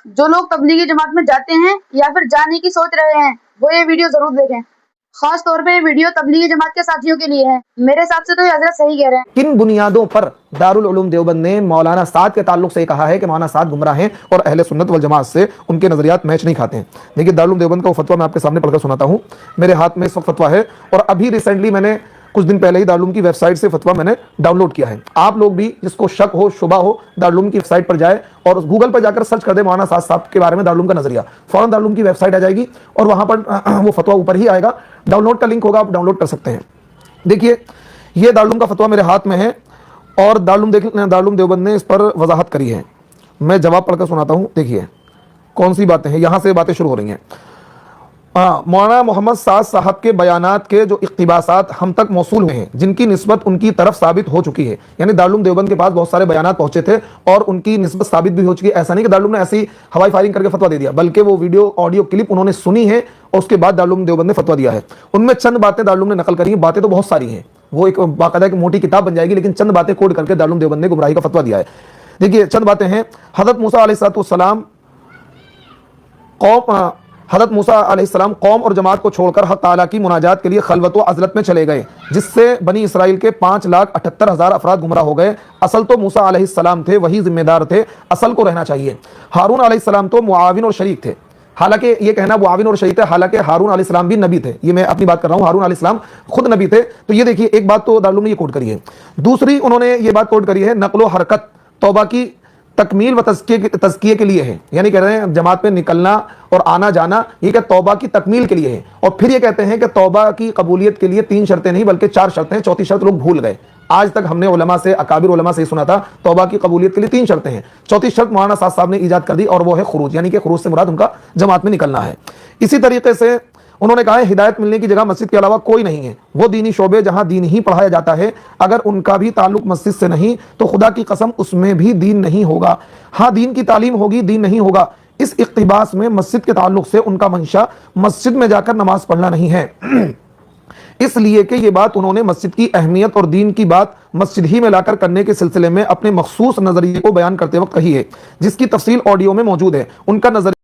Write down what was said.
جو لوگ تبلیغی جماعت میں جاتے ہیں یا پھر جانے کی سوچ رہے ہیں وہ یہ ویڈیو ضرور دیکھیں۔ خاص طور پہ یہ ویڈیو تبلیغی جماعت کے ساتھیوں کے لیے ہے۔ میرے حساب سے تو یہ حضرت صحیح کہہ رہے ہیں۔ کن بنیادوں پر دارالعلوم دیوبند نے مولانا سعد کے تعلق سے کہا ہے کہ مولانا سعد گمراہ ہیں اور اہل سنت والجماعت سے ان کے نظریات میچ نہیں کھاتے ہیں؟ دیکھیے دارالعلوم دیوبند کا وہ فتویٰ میں آپ کے سامنے پڑھ کر سناتا ہوں۔ میرے ہاتھ میں اس وقت فتویٰ ہے اور ابھی ریسنٹلی میں نے کچھ دن پہلے ہی دارالعلوم کی ویب سائٹ سے فتویٰ میں نے ڈاؤن لوڈ کیا ہے۔ آپ لوگ بھی جس کو شک ہو شبہ ہو دارالعلوم کی ویب سائٹ پر جائے اور گوگل پر جا کر سرچ کر دے مولانا سعد صاحب کے بارے میں دارالعلوم کا نظریہ، فوراً دارالعلوم کی ویب سائٹ آ جائے گی اور وہاں پر وہ فتویٰ اوپر ہی آئے گا، ڈاؤن لوڈ کا لنک ہوگا، آپ ڈاؤن لوڈ کر سکتے ہیں۔ دیکھیے یہ دارالعلوم کا فتویٰ میرے ہاتھ میں ہے اور دارالعلوم دیوبند نے اس پر وضاحت کری ہے۔ میں جواب پڑھ کر سناتا ہوں۔ دیکھیے کون سی باتیں ہیں، یہاں سے باتیں شروع ہو رہی ہیں۔ مولانا محمد سعد صاحب کے بیانات کے جو اقتباسات ہم تک موصول ہوئے ہیں، جن کی نسبت ان کی طرف ثابت ہو چکی ہے، یعنی دارالعلوم دیوبند کے پاس بہت سارے بیانات پہنچے تھے اور ان کی نسبت ثابت بھی ہو چکی ہے۔ ایسا نہیں کہ دارالعلوم نے ایسی ہوائی فائرنگ کر کے فتویٰ دے دیا، بلکہ وہ ویڈیو آڈیو کلپ انہوں نے سنی ہے اور اس کے بعد دارالعلوم دیوبند نے فتویٰ دیا ہے۔ ان میں چند باتیں دارالعلوم نے نقل کری ہیں، باتیں تو بہت ساری ہیں، وہ ایک باقاعدہ ایک موٹی کتاب بن جائے گی، لیکن چند باتیں کوڈ کر کے دارالعلوم دیوبند نے گمراہی کا فتویٰ دیا ہے۔ دیکھیے چند باتیں ہیں۔ حضرت موسیٰ علیہ السلام قوم اور جماعت کو چھوڑ کر حق تعالیٰ کی مناجات کے لیے خلوت و عزلت میں چلے گئے، جس سے بنی اسرائیل کے 5,78,000 افراد گمراہ ہو گئے۔ اصل تو موسیٰ علیہ السلام تھے، وہی ذمہ دار تھے، اصل کو رہنا چاہیے۔ ہارون علیہ السلام تو معاون اور شریک تھے، حالانکہ یہ کہنا معاون اور شریک تھے، حالانکہ ہارون علیہ السلام بھی نبی تھے۔ یہ میں اپنی بات کر رہا ہوں، ہارون علیہ السلام خود نبی تھے۔ تو یہ دیکھیے ایک بات تو دارالعلوم نے یہ کوٹ کری ہے۔ دوسری انہوں نے یہ بات کوٹ کری ہے نقل و حرکت توبہ کی تکمیل و تزکیے کے لیے ہے، یعنی کہہ رہے ہیں جماعت میں نکلنا اور آنا جانا یہ کہ توبہ کی تکمیل کے لیے ہے، اور پھر یہ کہتے ہیں کہ توبہ کی قبولیت کے لیے 3 شرطیں نہیں بلکہ 4 شرطیں ہیں، چوتھی شرط لوگ بھول گئے۔ آج تک ہم نے علماء سے، اکابر علماء سے سنا تھا توبہ کی قبولیت کے لیے 3 شرطیں ہیں، چوتھی شرط مولانا سعد صاحب نے ایجاد کر دی اور وہ ہے خروج، یعنی کہ خروج سے مراد ان کا جماعت میں نکلنا ہے۔ اسی طریقے سے انہوں نے کہا ہے ہدایت ملنے کی جگہ مسجد کے علاوہ کوئی نہیں ہے، وہ دینی شعبے جہاں دین ہی پڑھایا جاتا ہے اگر ان کا بھی تعلق مسجد سے نہیں تو خدا کی قسم اس میں بھی دین نہیں ہوگا۔ ہاں دین کی تعلیم ہوگی، دین نہیں ہوگا۔ اس اقتباس میں مسجد کے تعلق سے ان کا منشا مسجد میں جا کر نماز پڑھنا نہیں ہے، اس لیے کہ یہ بات انہوں نے مسجد کی اہمیت اور دین کی بات مسجد ہی میں لا کر کرنے کے سلسلے میں اپنے مخصوص نظریے کو بیان کرتے وقت کہی ہے، جس کی تفصیل آڈیو میں موجود ہے۔ ان کا نظریہ